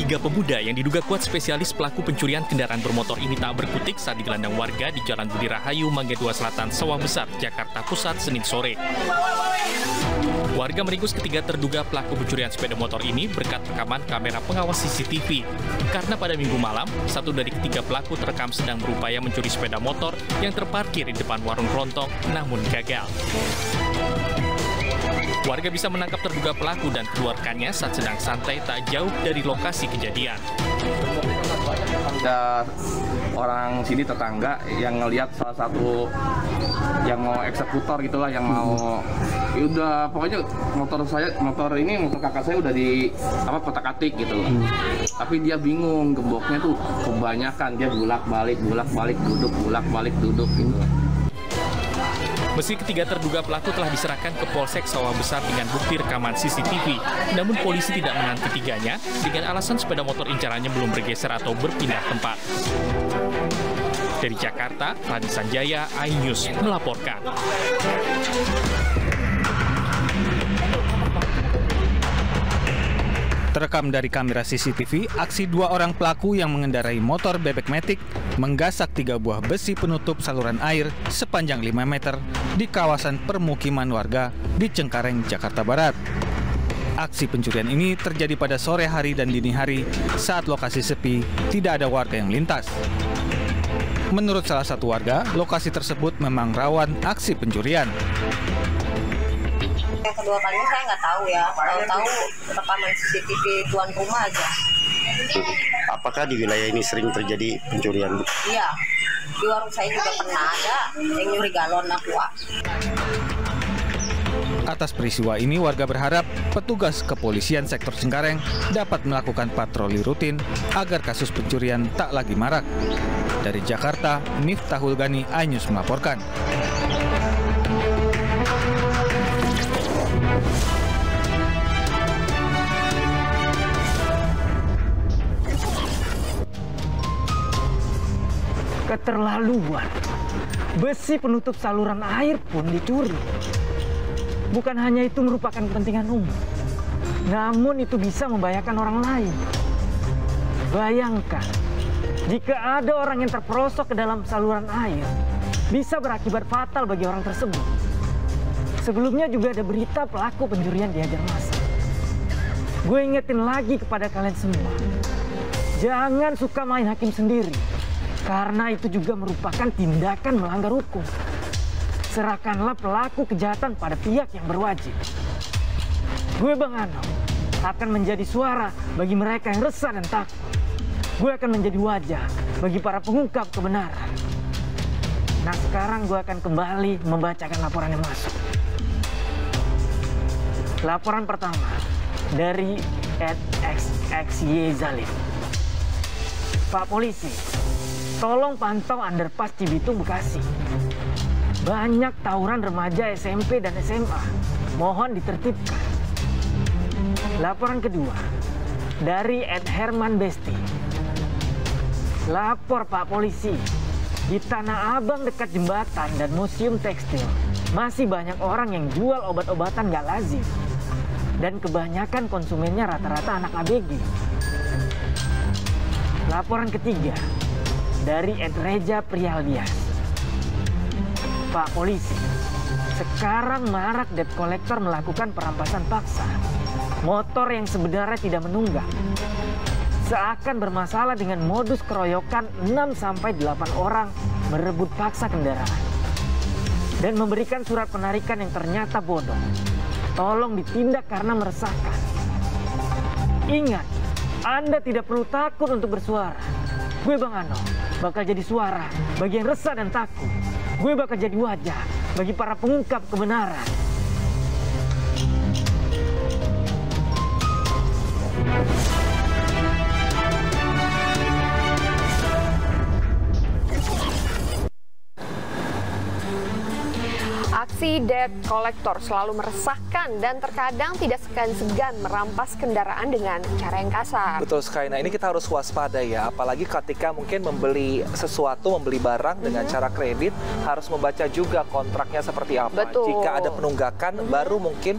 Tiga pemuda yang diduga kuat spesialis pelaku pencurian kendaraan bermotor ini tak berkutik saat digelandang warga di Jalan Budi Rahayu, Mangga 2 Selatan, Sawah Besar, Jakarta Pusat, Senin sore. Warga meringkus ketiga terduga pelaku pencurian sepeda motor ini berkat rekaman kamera pengawas CCTV. Karena pada Minggu malam, satu dari ketiga pelaku terekam sedang berupaya mencuri sepeda motor yang terparkir di depan warung kelontong, namun gagal. Warga bisa menangkap terduga pelaku dan kedua rekannya saat sedang santai tak jauh dari lokasi kejadian. Ada orang sini tetangga yang ngelihat salah satu yang mau eksekutor gitulah, yang mau udah pokoknya motor kakak saya udah di kotak-atik gitu. Tapi dia bingung, gemboknya tuh kebanyakan, dia bolak-balik duduk gitu. Meski ketiga terduga pelaku telah diserahkan ke Polsek Sawah Besar dengan bukti rekaman CCTV, namun polisi tidak menahan ketiganya dengan alasan sepeda motor incarannya belum bergeser atau berpindah tempat. Dari Jakarta, Radi Sanjaya, iNews melaporkan. Terekam dari kamera CCTV, aksi dua orang pelaku yang mengendarai motor bebek matic menggasak 3 buah besi penutup saluran air sepanjang 5 meter di kawasan permukiman warga di Cengkareng, Jakarta Barat. Aksi pencurian ini terjadi pada sore hari dan dini hari saat lokasi sepi, tidak ada warga yang melintas. Menurut salah satu warga, lokasi tersebut memang rawan aksi pencurian. Yang kedua kalinya saya nggak tahu ya, tahu rekaman CCTV tuan rumah aja. Apakah di wilayah ini sering terjadi pencurian? Iya, di warung saya juga pernah ada yang nyuri galon aqua. Atas peristiwa ini, warga berharap petugas kepolisian sektor Cengkareng dapat melakukan patroli rutin agar kasus pencurian tak lagi marak. Dari Jakarta, Miftahul Gani, iNews melaporkan. Keterlaluan. Besi penutup saluran air pun dicuri. Bukan hanya itu merupakan kepentingan umum, namun itu bisa membahayakan orang lain. Bayangkan, jika ada orang yang terperosok ke dalam saluran air, bisa berakibat fatal bagi orang tersebut. Sebelumnya juga ada berita pelaku pencurian dihajar massa. Gue ingetin lagi kepada kalian semua, jangan suka main hakim sendiri. Karena itu juga merupakan tindakan melanggar hukum. Serahkanlah pelaku kejahatan pada pihak yang berwajib. Gue Bang Ano akan menjadi suara bagi mereka yang resah dan takut. Gue akan menjadi wajah bagi para pengungkap kebenaran. Nah, sekarang gue akan kembali membacakan laporan yang masuk. Laporan pertama dari @xxyzalim. Pak Polisi, tolong pantau underpass Cibitung, Bekasi. Banyak tawuran remaja SMP dan SMA. Mohon ditertibkan. Laporan kedua dari @herman besti. Lapor Pak Polisi, di Tanah Abang dekat jembatan dan museum tekstil masih banyak orang yang jual obat-obatan gak lazim. Dan kebanyakan konsumennya rata-rata anak ABG. Laporan ketiga dari @reja Prialdias. Pak Polisi, sekarang marak debt collector melakukan perampasan paksa. Motor yang sebenarnya tidak menunggak. Seakan bermasalah dengan modus keroyokan 6-8 orang merebut paksa kendaraan. Dan memberikan surat penarikan yang ternyata bodoh. Tolong ditindak karena meresahkan. Ingat, Anda tidak perlu takut untuk bersuara. Gue Bang Ano bakal jadi suara bagi yang resah dan takut. Gue bakal jadi wajah bagi para pengungkap kebenaran. Aksi debt collector selalu meresahkan dan terkadang tidak segan-segan merampas kendaraan dengan cara yang kasar. Betul sekali. Nah, ini kita harus waspada ya, apalagi ketika mungkin membeli sesuatu, membeli barang dengan cara kredit, harus membaca juga kontraknya seperti apa. Betul. Jika ada penunggakan, baru mungkin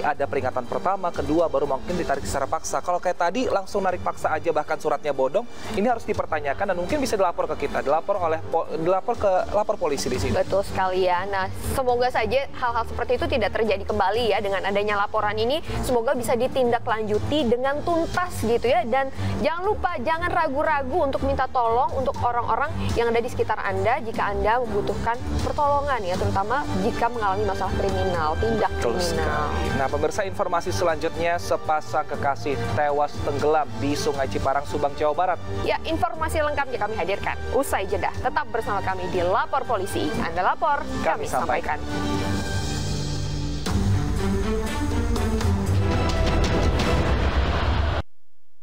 ada peringatan pertama, kedua, baru mungkin ditarik secara paksa. Kalau kayak tadi langsung narik paksa aja, bahkan suratnya bodong, ini harus dipertanyakan dan mungkin bisa dilapor ke kita, dilapor ke lapor polisi di sini. Betul sekali ya. Nah, semoga saja hal-hal seperti itu tidak terjadi kembali ya dengan adanya laporan ini. Semoga bisa ditindaklanjuti dengan tuntas gitu ya. Dan jangan lupa, jangan ragu-ragu untuk minta tolong untuk orang-orang yang ada di sekitar Anda jika Anda membutuhkan pertolongan ya, terutama jika mengalami masalah kriminal, tindak kriminal. Nah, pemirsa, informasi selanjutnya, sepasang kekasih tewas tenggelam di Sungai Ciparang, Subang, Jawa Barat. Ya, informasi lengkapnya kami hadirkan usai jeda. Tetap bersama kami di Lapor Polisi. Anda lapor, kami sampaikan.